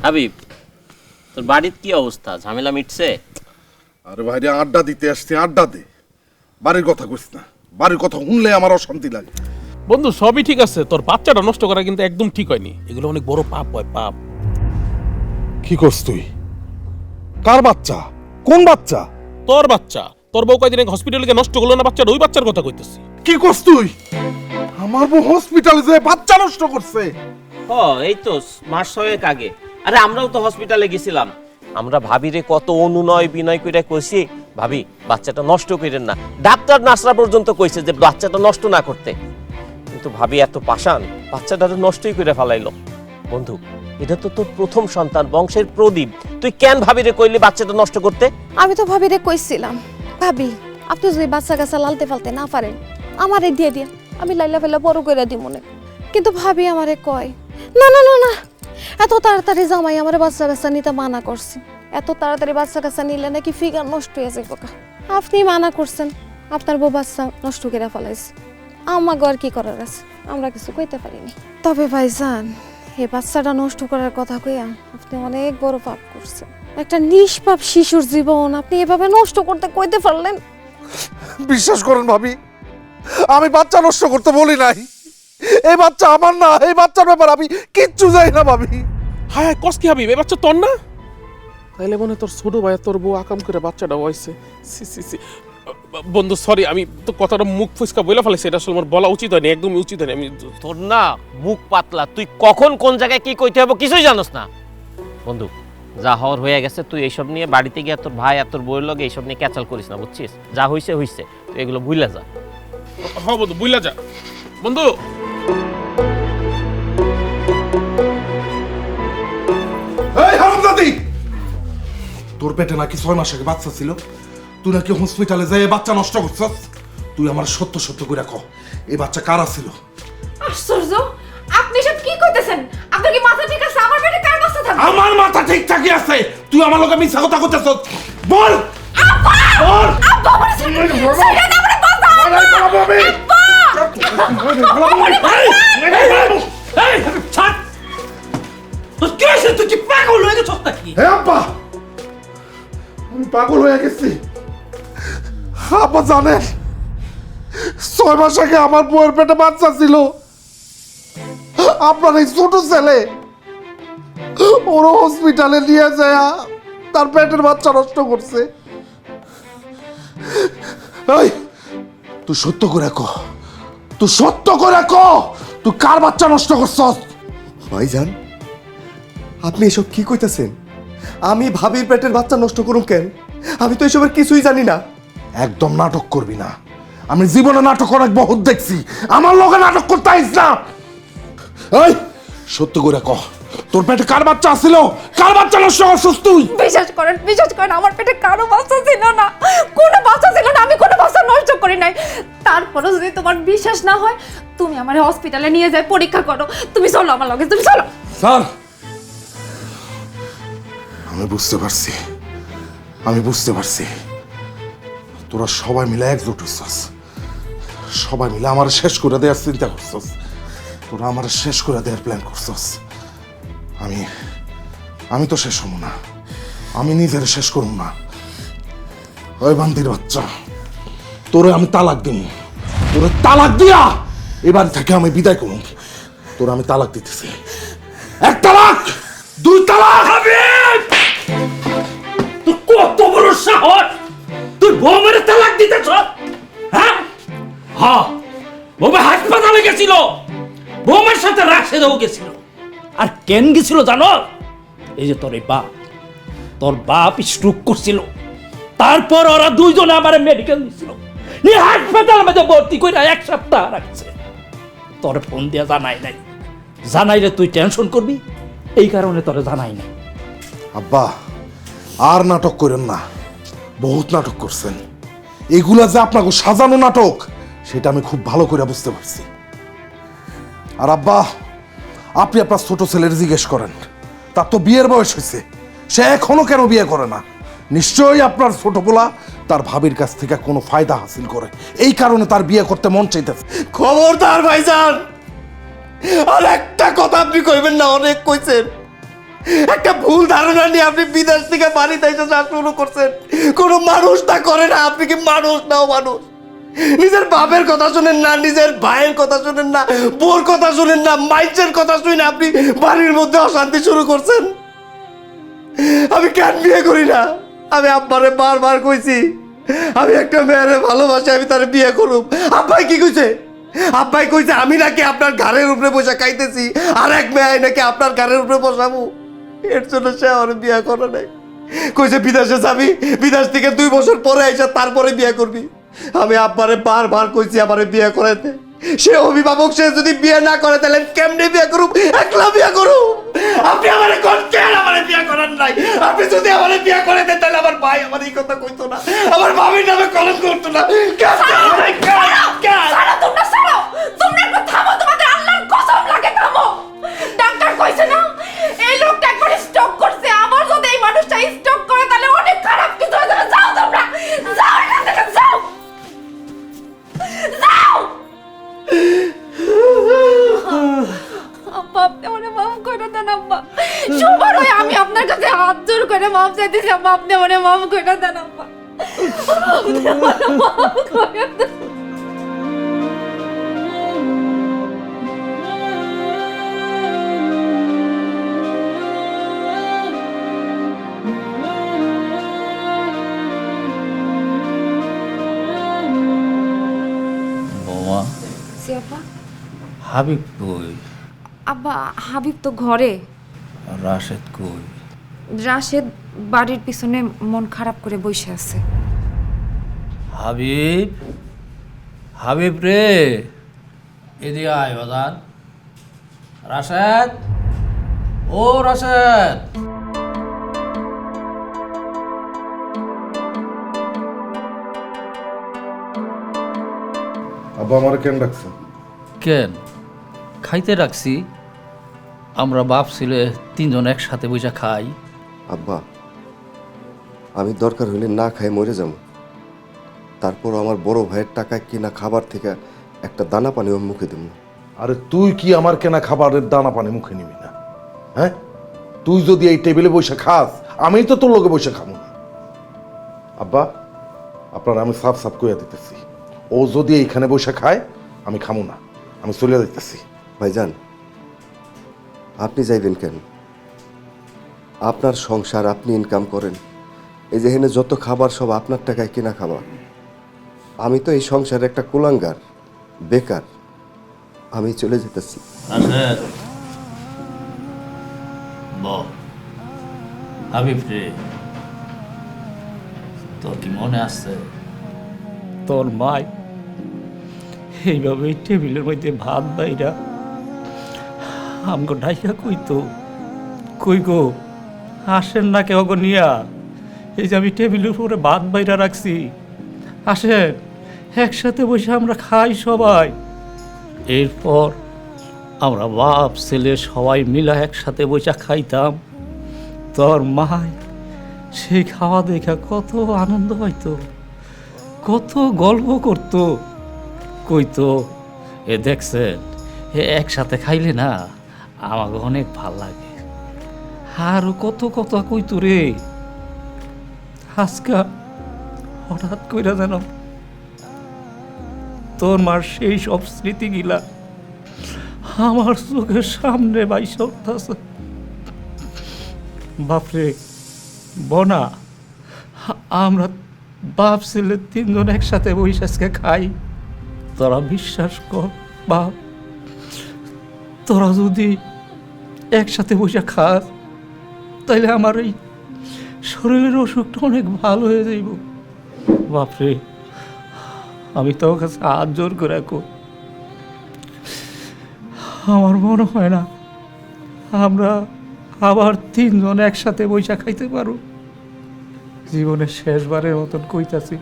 হাবিব, তোর বাড়ির কি অবস্থা? ঝামেলা মিটছে? আরে ভাইরে, আড্ডা দিতে আসছি, আড্ডা দে। বাড়ির কথা কইস না, বাড়ির কথা শুনলে আমার অশান্তি লাগে। বন্ধু সবই ঠিক আছে, তোর বাচ্চাটা নষ্ট করা কিন্তু একদম ঠিক হয়নি। এগুলো অনেক বড় পাপ হয়, পাপ। কি করছ তুই? কার বাচ্চা? কোন বাচ্চা? তোর বাচ্চা। তোর বউ কয়দিন আগে হসপিটালে গিয়ে নষ্ট করলো না বাচ্চাটা, ওই বাচ্চার কথা কইতেছি। কি করছ তুই? আমার বউ হসপিটালে যে বাচ্চা নষ্ট করছে। ও এই তো মাস 6 আগে। আরে আমরাও তো হসপিটালে গেছিলাম। আমরা ভাবিরে কত অনুনয় বিনয় কইরা কইছি, ভাবি বাচ্চাটা নষ্ট কইরেন না। ডাক্তার নার্সরা পর্যন্ত কইছে যে বাচ্চাটা নষ্ট না করতে, কিন্তু ভাবি এত পাষাণ, বাচ্চাটা নষ্টই করে ফেলাইলো। বন্ধু, এটা তো তোর প্রথম সন্তান, বংশের প্রদীপ, তুই কেন ভাবিরে কইলি বাচ্চাটা নষ্ট করতে? আমি তো ভাবিরে কইছিলাম, ভাবি আপনি যদি বাচ্চা কাচ্চা লালতে ফালতে না পারেন আমারে দিয়ে দিয়ে, আমি লাইলা ফেলা বড় করে দিই মনে। কিন্তু ভাবি আমারে কয়, না না না না, এত তাড়াতাড়ি জামাই আমার বাচ্চা কাচ্চা নিতে মানা করছে। এত তাড়াতাড়ি বাচ্চা কাচ্চা নিলে নাকি ফিগার নষ্ট হয়ে যায়। বোকা, আপনি মানা করছেন, আপনার বউ বাচ্চা নষ্ট করে ফেলাইছে। আমাকে আর কি করার আছে, আমরা কিছু কইতে পারিনি। তবে ভাইজান, এই বাচ্চাটা নষ্ট করার কথা কইয়া আপনি অনেক বড় পাপ করছেন। একটা নিষ্পাপ শিশুর জীবন আপনি এভাবে নষ্ট করতে কইতে পারলেন? বিশ্বাস করেন ভাবি, আমি বাচ্চা নষ্ট করতে বলি নাই। এই বাচ্চা আমার না, এই বাচ্চার ব্যাপার আমি কিচ্ছু জানি না ভাবি। হ্যাঁ কস কি হাবিব, এই বাচ্চা তোর না? তাইলে মনে হয় তোর ছোট ভাই তোর বউ আকাম করে বাচ্চাটা হয়েছে। C C C. বন্ধু সরি, আমি তো কথাটা মুখ ফুসকা বলে ফেলেছি, এটা আসলে আমার বলা উচিত হয়নি, একদমই উচিত হয়নি। আমি তোর না মুখ পাতলা, তুই কখন কোন জায়গায় কি কইতে হবে কিছুই জানোস না। বন্ধু, যা হওয়ার হয়ে গেছে, তুই এইসব নিয়ে বাড়িতে গিয়ে তোর ভাই আর তোর বউয়ের লগে এইসব নিয়ে ক্যাচাল করিস না, বুঝছিস? যা হইছে হইছে, তুই এগুলো ভুলে যা। হ্যাঁ বন্ধু, বুইলা যা। বন্ধু এই হারামজাদি, তোর পেটে নাকি 6 মাস আগে বাচ্চা ছিল, তুই নাকি হসপিটালে যাই বাচ্চা নষ্ট করছস। তুই আমার সত্য সত্য করে কহ, এই বাচ্চা কারা ছিল? আশ্চর্য, আপনি সব কি কইতেছেন? আপনার কি মাথা ঠিক আছে? আমার পেটে কার বাচ্চা থাকবে? আমার মাথা ঠিকঠাকই আছে, তুই আমার লগে মিথ্যা কথা কইতেছস। বল আব্বা! বল। আব্বা আমার ছেড়ে দাও, আমারে বাঁচাও! এই ছাড়, তোর কি হয়েছে? তুই কি পাগল হয়ে গেছস নাকি? হে আব্বা, আমি পাগল হয়ে গেছি। আব্বা জানেন 6 মাস আগে আমার বউয়ের পেটে বাচ্চা ছিল, আপনার এই ছোট ছেলে ওর হসপিটালে নিয়ে যায় তার পেটের বাচ্চা নষ্ট করছে। এই তুই সত্য করে কহ, তুই সত্য করে কহ, তুই কার বাচ্চা নষ্ট করছস? ভাইজান, আপনি এসব কি কইতাছেন? আমি ভাবির পেটের বাচ্চা নষ্ট করুন কেন? আমি তো এসবের কিছুই জানি না। একদম নাটক করবি না, আমি জীবনে নাটক অনেক বহুত দেখছি, আমার লগে নাটক করতে আইস না। এই সত্য করে কহ, তোর পেটে কার বাচ্চা আছিল? কার বাচ্চা নষ্ট করছস তুই? বিশ্বাস করেন আমার পেটে কারো বাচ্চা ছিল না, কোনো বাচ্চা ছিল না, আমি কোনো বাচ্চা নষ্ট করি নাই। তারপরে যদি তোমার বিশ্বাস না হয় তুমি আমার হসপিটালে নিয়ে যাই পরীক্ষা করো। তুমি চলো আমার লগে, তুমি চলো। স্যার, আমি বুঝতে পারছি, আমি বুঝতে পারছি তোরা সবাই মিলে একজোট হইছস, সবাই মিলে আমার শেষ করে দেওয়ার চিন্তা করছস, তোরা আমার শেষ করে দেওয়ার প্ল্যান করছস। আমি তো শেষ হবো না, আমি নিজের শেষ করব না। ওই বান্দির বাচ্চা, তোরে আমি তালাক দিব, তোরে তালাক দিয়া এবার থেকে আমি বিদায় করুন। তোরা আমি তালাক দিতেছি, 1 তালাক, 2 তালাক। তুই কত বড় সাহস, তুই বউমের তালাক দিতেছ? হ্যাঁ হ্যাঁ, বউমে হাসপাতালে গেছিল, বউমের সাথে রাশেদও গেছিল। আর কেন গেছিল জানো? এই যে তোর বাপ স্ট্রোক করছিল, তারপর ওরা দুইজনে আমার মেডিকেল নিছিল, নিয়ে হাসপাতালের মধ্যে ভর্তি করে 1 সপ্তাহ রাখছে। তোর ফোন দিয়ে জানাইলে তুই টেনশন করবি, এই কারণে তোরে জানাই নাই। আব্বা আর নাটক করেন না, বহুত নাটক করছেন। এগুলা যে আপনাকে সাজানো নাটক সেটা আমি খুব ভালো করে বুঝতে পারছি। আর আব্বা, আপনি আপনার ছোট ছেলের জিজ্ঞেস করেন, তার তো বিয়ের বয়স হয়েছে, সে এখনো কেন বিয়ে করে না? নিশ্চয়ই আপনার ছোট পোলা তার ভাবির কাছ থেকে কোনো ফায়দা হাসিল করে, এই কারণে তার বিয়ে করতে মন চাইতেছে। খবরদার ভাইজান, আর একটা কথা আপনি কইবেন না, অনেক কইছেন। একটা ভুল ধারণা নিয়ে আপনি বিদেশ থেকে বাড়িতে এসে যা শুরু করছেন। কোনো মানুষ তা করে না। আপনি কি মানুষ নাও মানুষ? নিজের বাপের কথা শুনেন না, নিজের ভাইয়ের কথা শুনেন না, বোর কথা শুনেন না, মাইচের কথা শুনে আপনি বাড়ির মধ্যে অশান্তি শুরু করছেন। আমি কেন বিয়ে করি না? আমি আব্বারে বারবার কইছি আমি একটা মেয়েরে ভালোবাসি, আমি তারে বিয়ে করুম। আব্বাই কি কইছে? আব্বাই কইছে আমি নাকি আপনার ঘাড়ের উপরে বসে খাইতেছি, আর এক মেয়ে নাকি আপনার ঘাড়ের উপরে বসাবো। এর জন্য সে আমার বিয়ে করে নাই। কইছে বিদেশে যাবি, বিদেশ থেকে 2 বছর পরে আইসা তারপরে বিয়ে করবি। আমি আব্বারে বারবার কইছি আমারে বিয়ে করাইতে। সে অভিভাবক, সে যদি বিয়ে না করে তাহলে কেমনে বিয়ে করুম? একলা বিয়ে করুম। আপনি আমারে কোন কেন আমারে বিয়ে করার নাই? আপনি যদি আমারে বিয়ে করাইতেন তাহলে আমার ভাই আমার এই কথা কইতো না, আমার ভাবির নামে কলঙ্ক করতো না। তোমরা একটু থামো, তোমাদের আল্লাহর কসম লাগে থামো। ডাক্তার কইছে না এই লোকটা একবার স্ট্রোক করছে, আবার যদি এই মানুষটা স্ট্রোক করে তাহলে অনেক খারাপ কিছু হয়ে যাবে। যাও তোমরা, যাও এখান থেকে, যাও যাও। আব্বা, আপনি আমারে মাফ করে দেন আব্বা। সবার হয়ে আমি আপনার কাছে হাত জোর করে মাফ চাইতেছি আব্বা, আপনি আমারে মাফ করে দেন আব্বা। আপনি আমারে মাফ করে দেন। বৌমা, জি আব্বা। হাবিব কই? আব্বা, হাবিব তো ঘরে। রাশেদ কই? রাশেদ বাড়ির পিছনে মন খারাপ করে বসে আছে। হাবিব, হাবিব রে, এদিকে আয় বাজান। রাশেদ, ও রাশেদ। আব্বা আমার কেন ডাকছেন? কেন খাইতে রাখছি, আমরা বাপ ছেলে 3 জন একসাথে বসে খাই। আব্বা, আমি দরকার হইলে না খাই মরে যাব, তারপর আমার বড় ভাইয়ের টাকায় কিনা খাবার থেকে একটা দানা পানিও মুখে দেব না। আরে তুই কি আমার কেনা খাবারের দানা পানি মুখে নিবি না? হ্যাঁ, তুই যদি এই টেবিলে বসে খাস, আমি তো তোর লগে বসে খাবো না। আব্বা, আপনার আমি সাফ সাফ কইয়া দিতেছি, ও যদি এইখানে বসে খায় আমি খামু না, আমি চলে যাইতেছি। ভাইজান, আপনি যাইবেন কেন? আপনার সংসার, আপনি ইনকাম করেন। এই যে এখানে যত খাবার সব আপনার টাকায় কেনা খাবার। আমি তো এই সংসারে একটা কুলাঙ্গার, বেকার। আমি চলে যেতেছি। হাবিব রে, তোর কি মনে আছে তোর মাই এইভাবে টেবিলের মধ্যে ভাত বাইরা আমগো ডাইকা কইতো, কই গো আসেন না কেউ গো নিয়া, এই যে আমি টেবিলের উপরে ভাত বাইরা রাখছি, আসেন একসাথে বসে আমরা খাই সবাই। এরপর আমরা বাপ ছেলে সবাই মিলা একসাথে বসে খাইতাম। তোর মাই সেই খাওয়া দেখা কত আনন্দ হইতো, কত গল্প করতো, কইতো এ দেখছেন এ একসাথে খাইলে না আমাকে অনেক ভাল লাগে, আরো কত কথা কইতো রে। আজকা হঠাৎ কইরা যেন তোর মার সেই সব স্মৃতিগুলা আমার চোখের সামনে বাইসা উঠতেছে। বাপরে বনা, আমরা বাপ ছেলে তিনজন একসাথে বসে আজকে খাই। তোরা বিশ্বাস কর বাপ, তোরা যদি একসাথে বসে খাস তাইলে আমার এই শরীরের অসুখটা অনেক ভালো হয়ে যাইব। বাপরে, আমি তোর কাছে হাত জোর করে কই, আমার মনে হয় না আমরা আবার তিনজন একসাথে বৈশা খাইতে পারো। জীবনের শেষবারের মতন কইতাছি,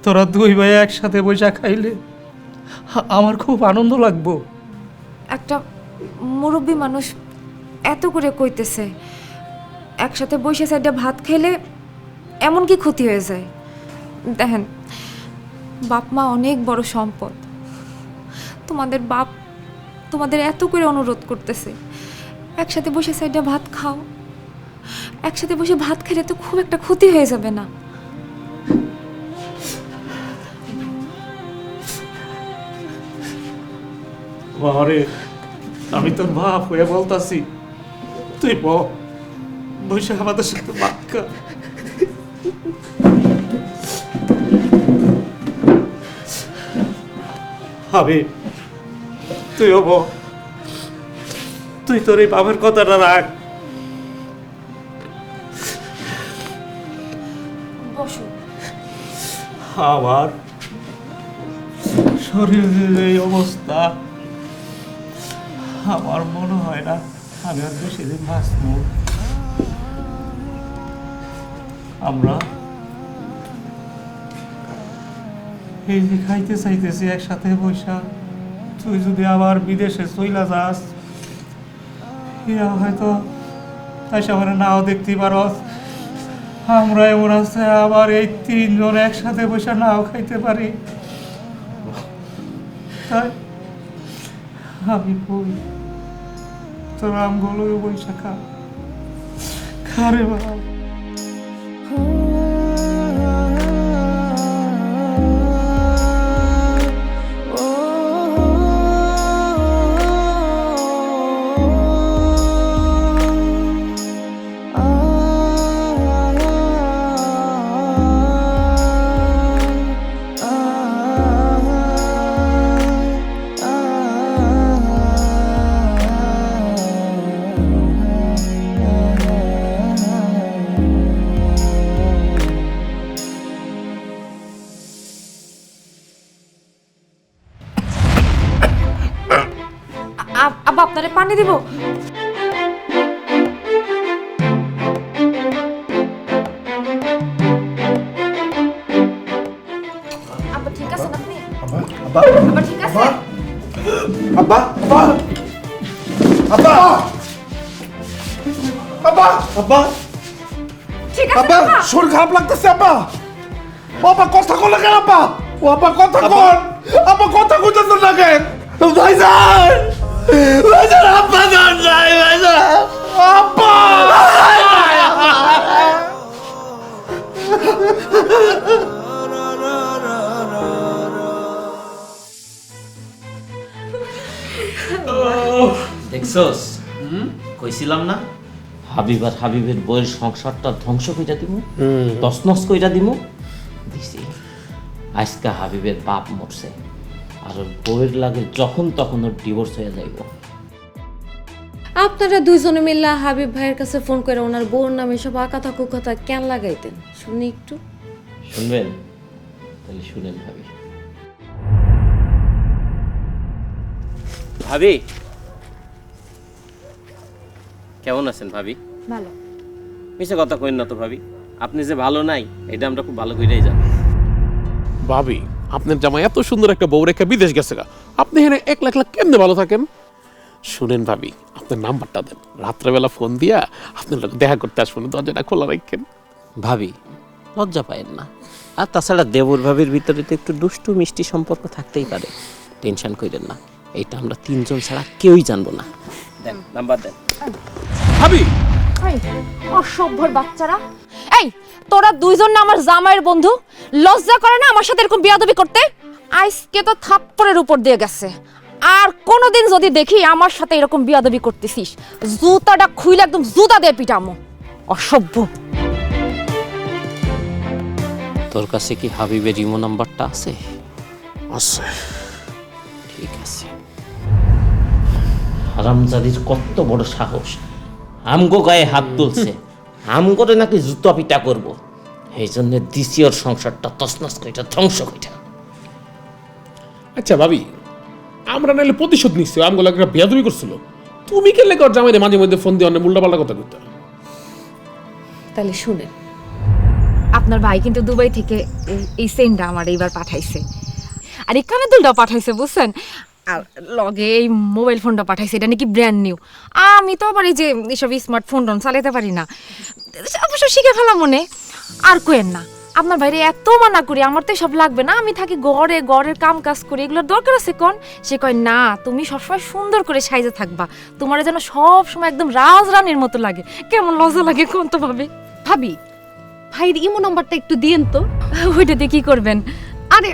তোরা দুই ভাই একসাথে বৈশা খাইলে আমার খুব আনন্দ লাগবো। একটা মুরব্বী মানুষ এত করে কইতেছে, একসাথে বসে সাইডে ভাত খাইলে এমন কি ক্ষতি হয়ে যায়? দেখেন, বাপ মা অনেক বড় সম্পদ। তোমাদের বাপ তোমাদের এত করে অনুরোধ করতেছে একসাথে বসে সাইডে ভাত খাও। একসাথে বসে ভাত খেলে তো খুব একটা ক্ষতি হয়ে যাবে না? বাবারে, আমি তোর বাপ হয়ে বলতাছি, তুই বসে আমাদের সাথে ভাত খা। হাবিব, তুইও তুই তোর এই বাবার কথাটা রাখ। বসো। আমার শরীরের এই অবস্থা, আমার মনে হয় না আমি আর বেশি দিন বাঁচব। আমরা এই যে খাইতে চাইতেছি একসাথে বৈশা, তুই যদি আবার বিদেশে চইলা যাস, ইয়া হয়তো তাই সবার নাও দেখতে পারস। আমরা এমন আছে আবার এই তিনজন একসাথে বসে নাও খাইতে পারি। তাই আমি বই তোর আমগুলো বৈশা খা, খারে বাবা। আব্বা, আপনারে পানি দিব? আব্বা ঠিক আছেন আপনি? আব্বা, আব্বা ঠিক আছে? আব্বা, আব্বা, আব্বা, আব্বা, আব্বা, ঠিক আছে আব্বা, বাবা? শরীর খারাপ লাগতেছে আব্বা। আব্বা কথা কইলে কেন আব্বা? ও আব্বা কথা কন, আব্বা কথা কইতেছেন না কেন? ভাইজান, ভাইজান, আব্বা জান নাই, ভাইজান, আব্বা, দেখছস কইছিলাম না হাবিব আর হাবিবের বইয়ের সংসারটা ধ্বংস কইরা দিমু তছনছ কইরা দিমু দিছি আজকে হাবিবের বাপ মরছে আর ওর বইয়ের লাগে যখন তখন ওর ডিভোর্স হয়ে যাইব। আপনারা দুইজনে মিল্লা হাবিব ভাইয়ের কাছে ফোন করে ওনার বউর নামে সব আকাথা কুকথা কেন লাগাইতেন শুনি একটু। শুনবেন? তাহলে শুনেন ভাবি। ভাবি কেমন আছেন ভাবি? ভালো। মিছে কথা কইন না তো ভাবি, আপনি যে ভালো নাই এটা আমরা খুব ভালো করেই জানি। ভাবি আপনার জামাই এত সুন্দর একটা বউ রেখে বিদেশ গেছে গা, আপনি এখানে একলা একলা কেমনে ভালো থাকেন? শুনেন ভাবি, আপনার নাম্বারটা দেন, রাত্রেবেলা ফোন দিয়া আপনার লোক দেখা করতে আসবেন, দরজাটা খোলা রাখেন। ভাবি লজ্জা পায়েন না, আর তাছাড়া দেবর ভাবির ভিতরে তো একটু দুষ্টু মিষ্টি সম্পর্ক থাকতেই পারে, টেনশন করেন না, এইটা আমরা তিনজন ছাড়া কেউই জানবো না। দেন নাম্বার দেন। ভাবি অসভ্যর বাচ্চারা, এই তোরা দুইজন না আমার জামাইয়ের বন্ধু, লজ্জা করে না আমার সাথে এরকম বিয়াদবি করতে? আজকে তো থাপ্পড়ের উপর দিয়ে গেছে, আর কোনোদিন যদি দেখি আমার সাথে এরকম বিয়াদবি করতেছিস জুতাটা খুইলে একদম জুতা দিয়ে পিটামো। অসভ্য। তোর কাছে কি হাবিবের ইমো নাম্বারটা আছে? আছে। ঠিক আছে। হারামজাদির কত বড় সাহস, আমগো গায়ে হাত তুলছে, আমগরে নাকি জুতা পিটা করবো, এই জন্য দিছি ওর সংসারটা তছনছ কইটা ধ্বংস কইটা। আচ্ছা ভাবি, আমরা নাহলে প্রতিশোধ নিচ্ছি, আমগুলো একটা বেয়াদবি করছিল, তুমি কে লেগে ওর জামাইরে মাঝে মধ্যে ফোন দিয়ে অনেক উল্টাপাল্টা কথা কইতে? তাহলে শুনেন, আপনার ভাই কিন্তু দুবাই থেকে এই সেন্টটা আমার এইবার পাঠাইছে, আর এই কানের দুলটাও পাঠাইছে বুঝছেন, আর লগে এই মোবাইল ফোনটা পাঠাইছে, এটা নাকি ব্র্যান্ড নিউ। আমি তো আবার এই যে এইসব স্মার্টফোন টোন চালাতে পারি না, অবশ্য শিখে ফেলাম মনে। আর কোয়েন না, আপনার বাইরে এত মানা করি আমার তো সব লাগবে না, আমি থাকি ঘরের কাম কাজ করি, এগুলোর দরকার আছে কোন? সে কয় না, তুমি সবসময় সুন্দর করে সাইজে থাকবা, তোমার যেন সব সময় একদম রাজরানীর মতো লাগে। কেমন লজ্জা লাগে কোন তো ভাবে। ভাবি, ভাইয়ের ইমো নাম্বারটা একটু দিয়েন তো। ওইটা দিয়ে কি করবেন? আরে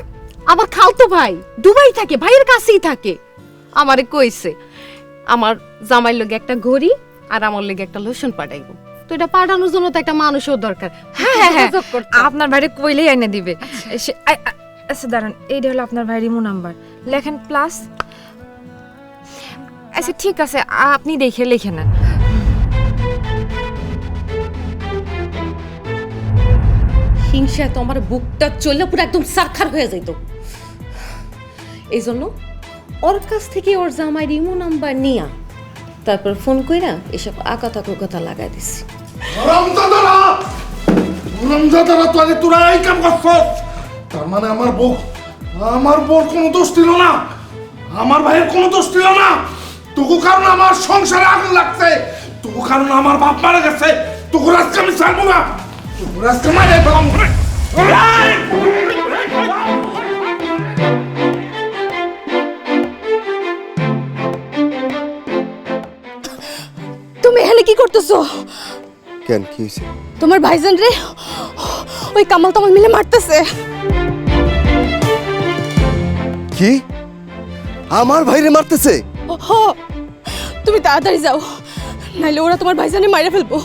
আমার খালতো ভাই দুবাই থাকে, ভাইয়ের কাছেই থাকে, আমারে কইছে আমার জামাইর লগে একটা ঘড়ি আর আমার লগে একটা লোশন পাঠাইবো, তো এটা পাঠানোর জন্য তো একটা মানুষও দরকার। হ্যাঁ, যোগাযোগ করতে। আপনার ভাইরে কইলেই এনে দিবে। আচ্ছা দাঁড়ান, এইটা হলো আপনার ভাইয়ের ইমো নাম্বার, লেখেন প্লাস। আচ্ছা ঠিক আছে, আপনি দেখে লিখে নেন। হিংসায় তো আমার বুকটা চলে পুরো একদম সারখার হয়ে যেত, এই জন্য ওর কাছ থেকে ওর জামাইয়ের ইমো নাম্বার নিয়া তারপর ফোন কইরা এসব আকাতা কুকথা লাগাই দিছি। রমজাদারা তোরা এই কাম করছস, তার মানে আমার বউর কোনো দোষ ছিল না, আমার ভাইয়ের কোনো দোষ ছিল না, তোকে কারণ আমার সংসারে আগুন লাগছে, তোকে কারণ আমার বাপ মারা গেছে, তোকে আজকে আমি ছাড়বো না, তোকে আজকে মারে ফেলাম। তুমি এখানে কি করতেছো? কেন, কি হয়েছে? তোমার ভাইজান রে ওই কামাল তামাল মিলে মারতেছে। কি? আমার ভাইরে মারতেছে? হ, তুমি তাড়াতাড়ি যাও, নাইলে ওরা তোমার ভাইজানে মাইরা ফেলবো।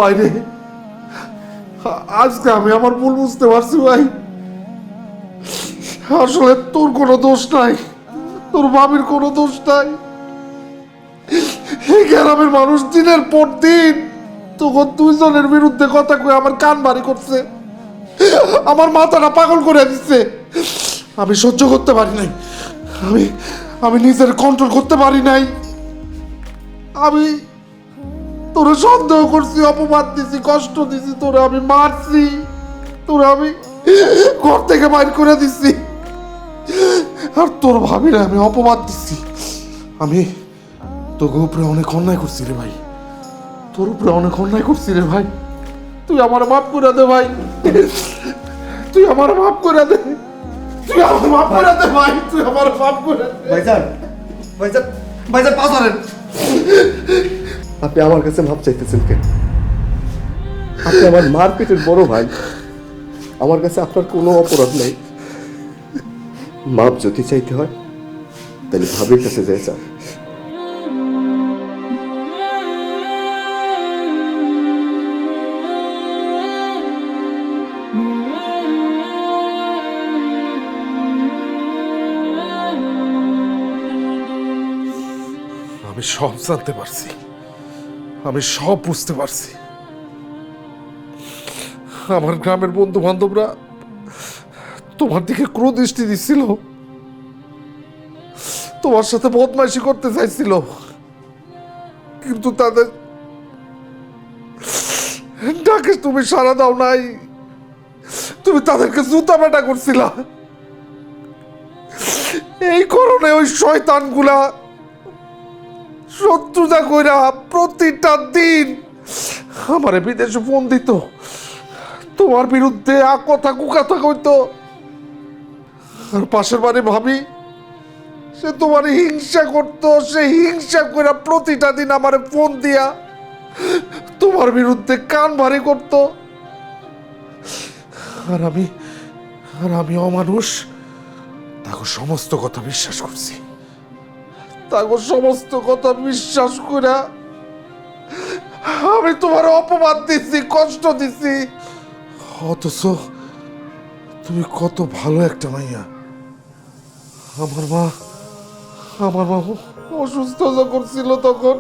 বাইরে আজকে আমি আমার ভুল বুঝতে পারছি ভাই, আসলে তোর কোনো দোষ নাই, তোর ভাবির কোনো দোষ নাই, এই গ্রামের মানুষ দিনের পর দিন তখন দুইজনের বিরুদ্ধে কথা কয়ে আমার কান ভারী করছে, আমার মাথাটা পাগল করে দিচ্ছে, আমি সহ্য করতে পারি নাই, আমি নিজের কন্ট্রোল করতে পারি নাই, আমি তোরে সন্দেহ করছি, অপবাদ দিছি, কষ্ট দিছি, তোরে আমি মারছি, তোরে আমি ঘর থেকে বাইর করে দিছি, আর তোর ভাবিরে আমি অপবাদ দিচ্ছি। আমি তোকে উপরে অনেক অন্যায় করছি রে ভাই, তোর উপরে অনেক অন্যায় করছি রে ভাই। তুই আমার মাফ করে দে ভাই, তুই আমার মাফ করে দে, তুই আমার মাফ করে দে ভাই, তুই আমার মাফ করে দে। ভাইজান ভাইজান ভাইজান পা ধরেন। আপনি আমার কাছে মাপ চাইতেছেন কেন? আপনি আমার মার পেটের বড় ভাই, আমার কাছে আপনার কোনো অপরাধ নাই। মাপ যদি চাইতে হয় তাহলে ভাবির কাছে যাই চান। আমি সব জানতে পারছি, আমি সব বুঝতে পারছি। আমার গ্রামের বন্ধু বান্ধবরা তোমার দিকে ক্রোধ দৃষ্টি দিচ্ছিল, তোমার সাথে বদমাইশি করতে চাইছিল, কিন্তু তাদের ডাকে তুমি সাড়া দাও নাই। তুমি তাদেরকে জুতা পেটা করছিলা। এই কারণে ওই শয়তানগুলা শত্রুতা কইরা প্রতিটা দিন আমারে বিদেশে ফোন দিত, তোমার বিরুদ্ধে কথা কুকথা কইতো। আর পাশের বাড়ি ভাবি, সে তোমার হিংসা করতো, সে হিংসা কইরা প্রতিটা দিন আমারে ফোন দিয়া তোমার বিরুদ্ধে কান ভারী করতো। আর আমি অমানুষ তাকে সমস্ত কথা বিশ্বাস করছি, তাকে সমস্ত কথা বিশ্বাস করে আমি তোমার অপমান দিচ্ছি, কষ্ট দিচ্ছি। অথচ তুমি কত ভালো একটা মাইয়া। আমার মা অসুস্থ যখন ছিল তখন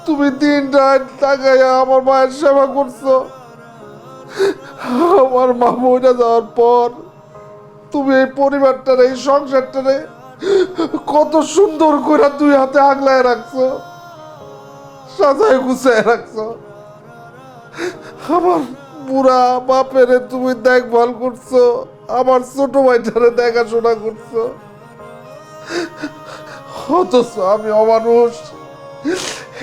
তুমি দিন রাত তাকাইয়া আমার মায়ের সেবা করছো। আমার মা মরে যাওয়ার পর তুমি এই পরিবারটারে, এই সংসারটারে কত সুন্দর করে দুই হাতে আগলায় রাখছো, সাজায় গুছায় রাখছো। আমার বুড়া বাপেরে তুমি দেখভাল করছো, আমার ছোট ভাইটারে দেখাশোনা করছো। অথচ আমি অমানুষ,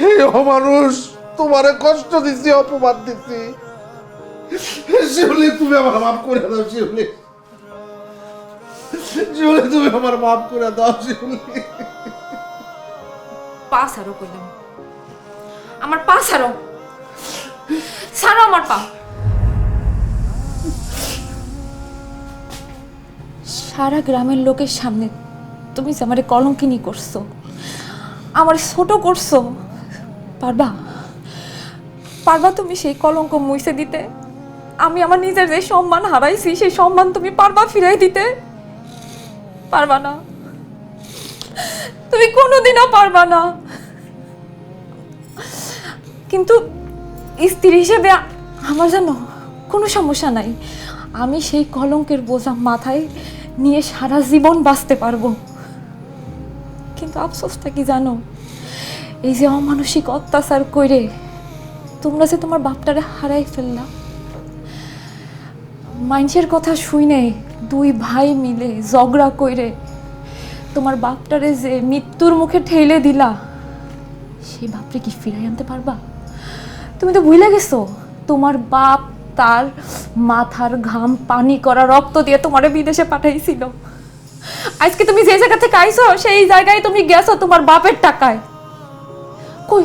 এই অমানুষ তোমারে কষ্ট দিছি, অপমান দিছি। শিউলি, তুমি আমার মাফ করে দাও শিউলি, শিউলি তুমি আমার মাফ করে দাও শিউলি। পা ছাড়ো কইলাম, আমার পা ছাড়ো, ছাড়ো আমার পা। সারা গ্রামের লোকের সামনে তুমি যে আমারে কলঙ্কিনী করছো, আমার ছোট করছো, পারবা পারবা তুমি সেই কলঙ্ক মুছে দিতে? আমি আমার নিজের যে সম্মান হারাইছি সেই সম্মান তুমি পারবা ফিরাই দিতে? পারবা না, তুমি কোনোদিনও পারবা না। কিন্তু স্ত্রী হিসেবে আমার জানো কোনো সমস্যা নাই, আমি সেই কলঙ্কের বোঝা মাথায় নিয়ে সারা জীবন বাঁচতে পারবো। কিন্তু আফসোসটা কি জানো, এই যে অমানসিক অত্যাচার কইরে তোমরা যে তোমার বাপটারে হারাই ফেললা। মানুষের কথা শুনে দুই ভাই মিলে ঝগড়া কইরে তোমার বাপটারে যে মৃত্যুর মুখে ঠেলে দিলা, সেই বাপরে কি ফিরাই আনতে পারবা? তুমি তো ভুলে গেছো তোমার বাপ তার মাথার ঘাম পানি করা রক্ত দিয়ে তোমারে বিদেশে পাঠাইছিল। আজকে তুমি যে জায়গা থেকে আইছো সেই জায়গায় তুমি গেছো তোমার বাপের টাকায়। কই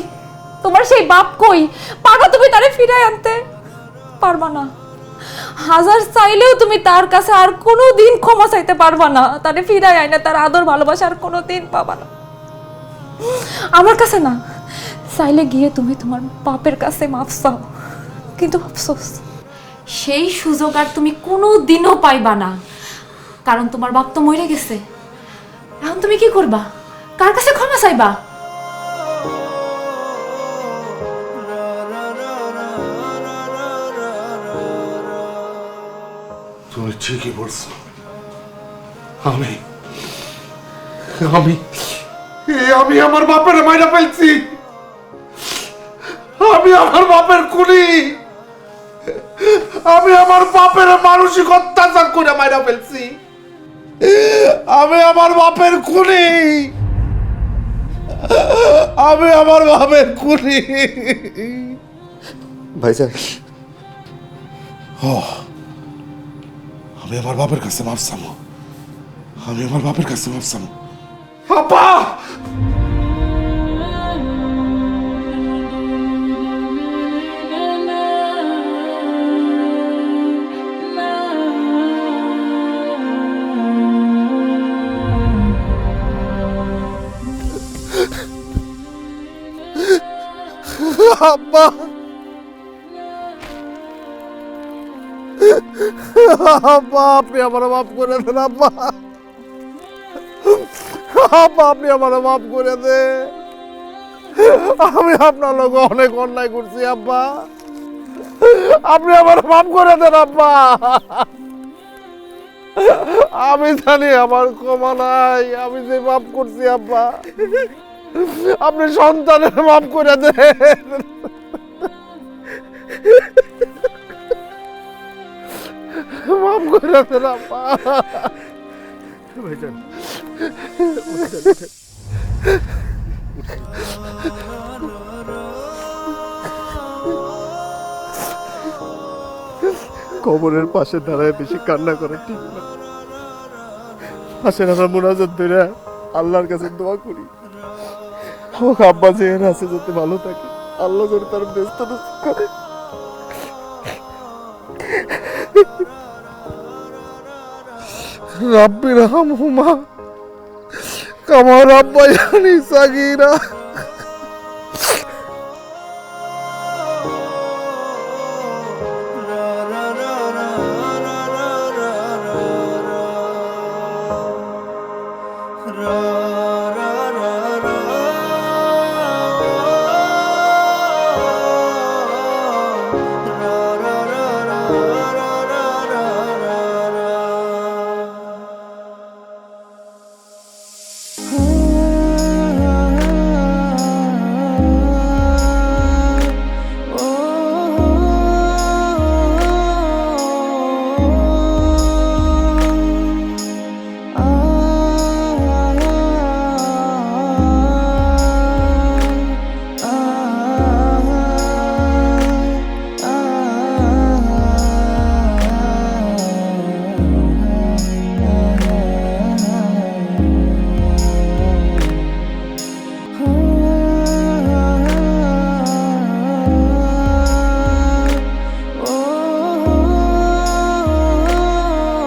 তোমার সেই বাপ কই? পারবা তুমি তারে ফিরাই আনতে? পারবা না। হাজার চাইলেও তুমি তার কাছে আর কোনোদিন ক্ষমা চাইতে পারবা না, তারে ফিরাই আইনা তার আদর ভালোবাসা আর কোনোদিন পাবা না। আমার কাছে না চাইলে গিয়ে তুমি তোমার বাপের কাছে মাফ চাও, কিন্তু আফসোস সেই সুযোগ আর তুমি কোনোদিনও পাইবা না, কারণ তোমার বাপ তো মরে গেছে। এখন তুমি কি করবা? কার কাছে ক্ষমা চাইবা? তুমি ঠিকই বলছো, আমি আমি আমি আমার বাপের মাইরা ফেলছি, আমি আমার বাপের খুনি, আমি আমার বাপের মানসিক অত্যাচার করে মাইরা ফেলছি। আমি আমার বাপের খুনি, আমি আমার বাপের খুনি। ভাইজান, আমি আমার বাপের কাছে মাফ চামো, আমি আমার বাপের কাছে মাফ চামো। আপা, আব্বা, আব্বা, আপনি আমার মাফ করে দেন আব্বা, আব্বা, আপনি আমার মাফ করে দে। আমি আপনার লোক অনেক অন্যায় করছি আব্বা, আপনি আমার মাফ করে দেন আব্বা। আমি জানি আমার ক্ষমা নাই, আমি যে মাফ করছি আব্বা, আপনি সন্তানের মাফ করে দেন। মাফ করে দেন আব্বা। ভাইজান, কবরের পাশে দাঁড়ায় বেশি কান্না করা ঠিক না। আসেন আমরা মোনাজাত ধরে আল্লাহর কাছে দোয়া করি, ও আব্বা যে আছে যাতে ভালো থাকে, আল্লাহ যেন তার ব্যস্ত করে। রাব্বির হামহুমা কামা রাব্বায়ানি সাগীরা। ra